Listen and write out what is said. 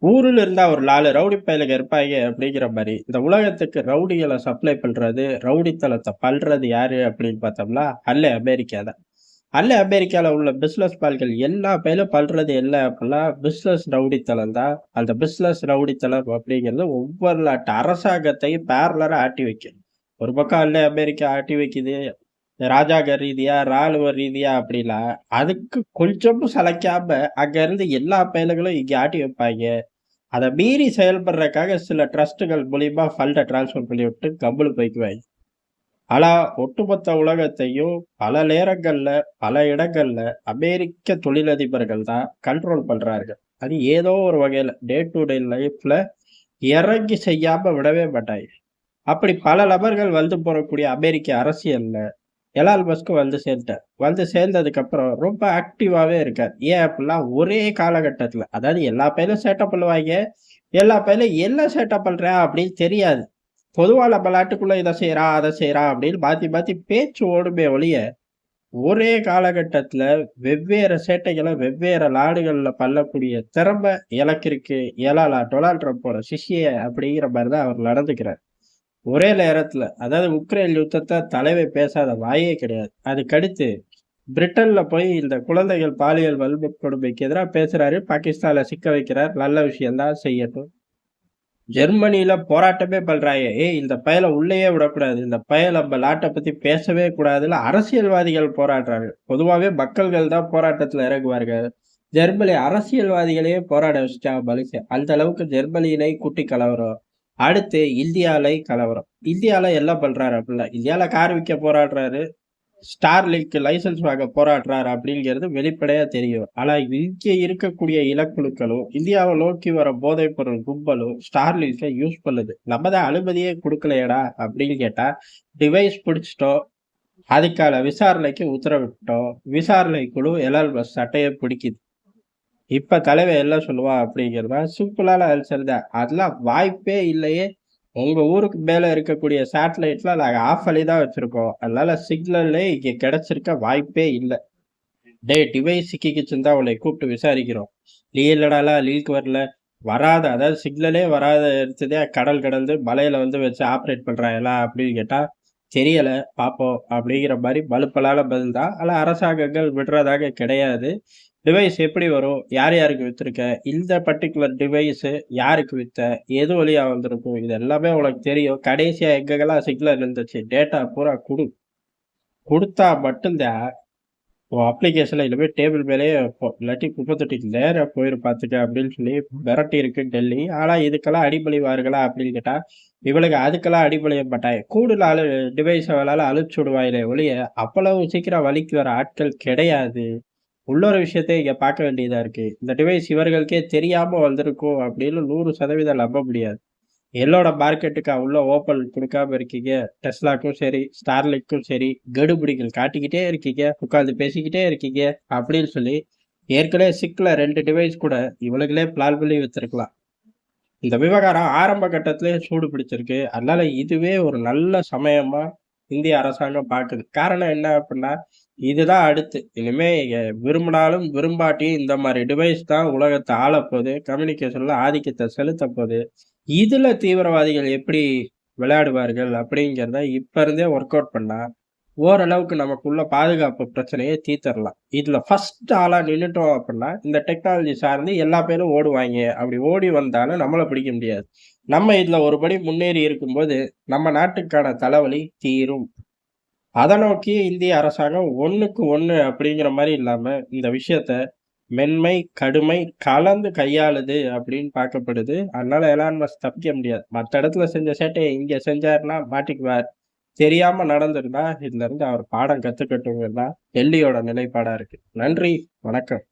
ஊருல இருந்தா ஒரு 4 ரவுடி பயலுக இருப்பாய்ங்க அப்படிங்கிற மாரி, இந்த உலகத்துக்கு ரவுடிகள சப்ளை பண்றது, ரவுடித்தனத்த பண்றது யாரு அப்படின்னு பார்த்தோம்னா, அல்ல அமெரிக்கா தான். அல்ல அமெரிக்கால உள்ள பிசினஸ் பாய்கள் எல்லா பயலும் பண்றது என்ன அப்படின்னா, பிசினஸ் ரவுடித்தனம் தான். அந்த பிசினஸ் ரவுடித்தனம் அப்படிங்கிறது ஒவ்வொரு நாட்டு அரசாங்கத்தையும் பேரலரா ஆட்டி வைக்கும். ஒரு பக்கம் அல்ல அமெரிக்கா ஆட்டி வைக்குது. ராஜாங்க ரீதியா, ராணுவ ரீதியா அப்படிலாம். அதுக்கு கொஞ்சமும் சளைக்காம அங்க இருந்து எல்லா பயலுகளும் இங்க ஆட்டி வைப்பாய்ங்க. அத மீறி செயல்படுறதுக்காக சில ட்ரஸ்ட்டுகள் மூலியமா ஃபண்ட ட்ரான்ஸ்ஃபர் பண்ணிவிட்டு கம்முனு போய்க்குவாய்ங்க. ஆனா, ஒட்டுமொத்த உலகத்தையும் பல நேரங்கள்ல, பல இடங்கள்ல அமெரிக்க தொழிலதிபர்கள் தான் கண்ட்ரோல் பண்றார்கள். அது ஏதோ ஒரு வகையில டே டு டே லைஃப்ல இறங்கி செய்யாம விடவே மாட்டாய்ங்க. அப்படி பல நபர்கள் வந்து போறக்கூடிய அமெரிக்க அரசியல்ல எலான் மஸ்க் வந்து சேர்ந்துட்டார். வந்து சேர்ந்ததுக்கப்புறம் ரொம்ப ஆக்டிவாவே இருக்கார். ஏன் அப்டின்னா, ஒரே காலகட்டத்தில அதாவது எல்லா பையலும் சேட்ட பண்ணுவாய்ங்க. எல்லா பையலும் என்ன சேட்ட பண்றான் அப்படின்னு தெரியாது. பொதுவா நம்ம நாட்டுக்குள்ள இத செய்றான், அத செய்றான் அப்படின்னு மாத்தி மாத்தி பேச்சு ஓடுமே ஒழிய, ஒரே காலகட்டத்தில வெவ்வேறு சேட்டைகள வெவ்வேறு நாடுகள்ல பண்ணக்கூடிய திறமை எனக்கு இருக்கு. ஏன்னா நான் டொனால்ட் ட்ரம்ப்போட சிஷ்ய அப்படிங்கிற மாரி தான் அவர் நடந்துக்கிறார். ஒரே நேரத்துல, அதாவது உக்ரைன் யுத்தத்த தலைவன் பேசாத வாயே கிடையாது. அதுக்கடுத்து பிரிட்டன்ல போய் இந்த குழந்தைகள் பாலியல் வன்கொடுமைக்கு எதிரா பேசுறாரு. பாகிஸ்தான்ல சிக்க வைக்கிறார். நல்ல விஷயம் தான் செய்யட்டும். ஜெர்மனில போராட்டமே பண்றாங்க. ஏய் இந்த பயல உள்ளயே விடக்கூடாது. இந்த பயல் நம்ம நாட்ட பத்தி பேசவே கூடாதுன்னு அரசியல்வாதிகள் போராடுறாங்க. பொதுவாவே மக்கள்கள் தான் போராட்டத்துல இறங்குவார்கள். ஜெர்மனி அரசியல்வாதிகளையே போராட வச்சுட்டான் மனுஷன். அந்த அளவுக்கு ஜெர்மனியிலே குட்டி கலவரம். அடுத்து இந்தியால கலவரம். இந்தியால என்ன பண்றாரு அப்படின்னா, இந்தியால கார் விக்க போராடுறாரு. ஸ்டார்லிங்க் லைசென்ஸ் வாங்க போராடுறாரு அப்படிங்கிறது வெளிப்படையா தெரியும். ஆனா இங்க இருக்கக்கூடிய இனக்குழுக்களும், இந்தியாவ நோக்கி வர போதைப் பொருள் கும்பலும் ஸ்டார்லிங்க யூஸ் பண்ணுது. நம்ம தான் அனுமதியே குடுக்கலையேடா அப்படின்னு கேட்டா, டிவைஸ் பிடிச்சுட்டோம். அதுக்கான விசாரணைக்கு உத்தரவிட்டோம். விசாரணை குழு எலான் மஸ்க் சட்டைய பிடிக்குது. இப்ப தலைவன் என்ன சொல்லுவான் அப்படிங்கிறத சிம்பிளான ஆன்சர் தான். அதெல்லாம் வாய்ப்பே இல்லையே! உங்க ஊருக்கு மேல இருக்கக்கூடிய சேட்டலைட்லாம் நாங்க ஆஃப் பண்ணி தான் வச்சிருக்கோம். அதனால சிக்னலே இங்க கிடைச்சிருக்க வாய்ப்பே இல்ல. டேய் டிவைஸ் சிக்கிக்கிச்சுன்னு தான் உன்னைய கூப்பிட்டு விசாரிக்கிறோம். நீ என்னடாலாம் லிங்க் வரல. வராத அதாவது சிக்னலே வராத இடத்துலயே கடல் கடந்து மலையில வந்து வச்சு ஆப்பரேட் பண்றாங்களா அப்படின்னு கேட்டா, தெரியல பார்ப்போம் அப்படிங்கிற மாரி மலுப்பலான பதில் தான். ஆனா அரசாங்கங்கள் விடுறதாக கிடையாது. டிவைஸ் எப்படி வரும்? யார் யாருக்கு வித்திருக்க? இந்த பர்ட்டிகுலர் டிவைஸு யாருக்கு வித்த? எது வழியா வந்திருக்கும்? இது எல்லாமே உனக்கு தெரியும். கடைசியா எங்கெங்கெல்லாம் சிக்னல் இருந்துச்சு, டேட்டா பூரா குடு. குடுத்தா மட்டும் தான் உன் அப்ளிகேஷன்ல இனிமே டேபிள் மேலயே வைப்போம். இல்லாட்டி குப்பை தொட்டிக்கு நேரா போயிரும் பார்த்துக்க அப்படின்னு சொல்லி மிரட்டியிருக்கு டெல்லி. ஆனா இதுக்கெல்லாம் அடிபணிவார்களா அப்படின்னு கேட்டா, இவனுங்க அதுக்கெல்லாம் அடிபணிய மாட்டாங்க. கூடுதல் டிவைஸ வேணாலும் அனுப்பிச்சு விடுவாங்களே ஒழிய, அவ்வளவு சீக்கிரம் வழிக்கு வர ஆட்கள் கிடையாது. இன்னொரு விஷயத்த இங்க பார்க்க வேண்டியதா இருக்கு. இந்த டிவைஸ் இவர்களுக்கே தெரியாம வந்திருக்கும் அப்படின்னு 100% நம்ப முடியாது. என்னோட மார்க்கெட்டுக்கு உள்ள ஓப்பன் குடுக்காம இருக்கீங்க. டெஸ்லாக்கும் சரி, ஸ்டார்லிங்க்கும் சரி, கெடுபிடிகள் காட்டிக்கிட்டே இருக்கீங்க. உட்கார்ந்து பேசிக்கிட்டே இருக்கீங்க. அப்படின்னு சொல்லி ஏற்கனவே சிக்ல 2 டிவைஸ் கூட இவனுங்களே பிளான் பண்ணி வச்சிருக்கலாம். இந்த விவகாரம் ஆரம்ப கட்டத்திலேயே சூடு பிடிச்சிருக்கு. அதனால இதுவே ஒரு நல்ல சமயமா இந்திய அரசாங்கம் பாக்குது. காரணம் என்ன அப்டின்னா, இதுதான் அடுத்து. இனிமே விரும்பினாலும், விரும்பாட்டியும் இந்த மாரி டிவைஸ் தான் உலகத்த ஆளப்போது. கம்யூனிகேஷன்ல ஆதிக்கத்த செலுத்தப்போது. இதுல தீவிரவாதிகள் எப்படி விளையாடுவார்கள் அப்படிங்கிறத இப்ப இருந்தே ஒர்க் அவுட் பண்ணா, ஓரளவுக்கு நமக்குள்ள பாதுகாப்பு பிரச்சனைய தீர்த்தரலாம். இதுல ஃபர்ஸ்ட் ஆளா நின்னுட்டோம் அப்டின்னா, இந்த டெக்னாலஜி சார்ந்து எல்லா பேரும் ஓடுவாய்ங்க. அப்படி ஓடி வந்தாலும் நம்மள பிடிக்க முடியாது. நம்ம இதுல ஒரு படி முன்னேறி இருக்கும்போது, நம்ம நாட்டுக்கான தலைவலி தீரும். அத நோக்கி இந்திய அரசாங்கம் 1க்கு 1 அப்படிங்கிற மாரி இல்லாம, இந்த விஷயத்த மென்மை, கடுமை கலந்து கையாளுது அப்படின்னு பார்க்கப்படுது. அதனால எலான் மஸ்க் தப்பிக்க முடியாது. மத்த இடத்துல செஞ்ச சேட்டைய இங்க செஞ்சாருன்னா மாட்டிக்குவார். தெரியாம நடந்திருந்தா, இதுலருந்து அவர் பாடம் கத்துக்கட்டும்ங்கிறது தான் டெல்லியோட நிலைப்பாடா இருக்கு. நன்றி, வணக்கம்.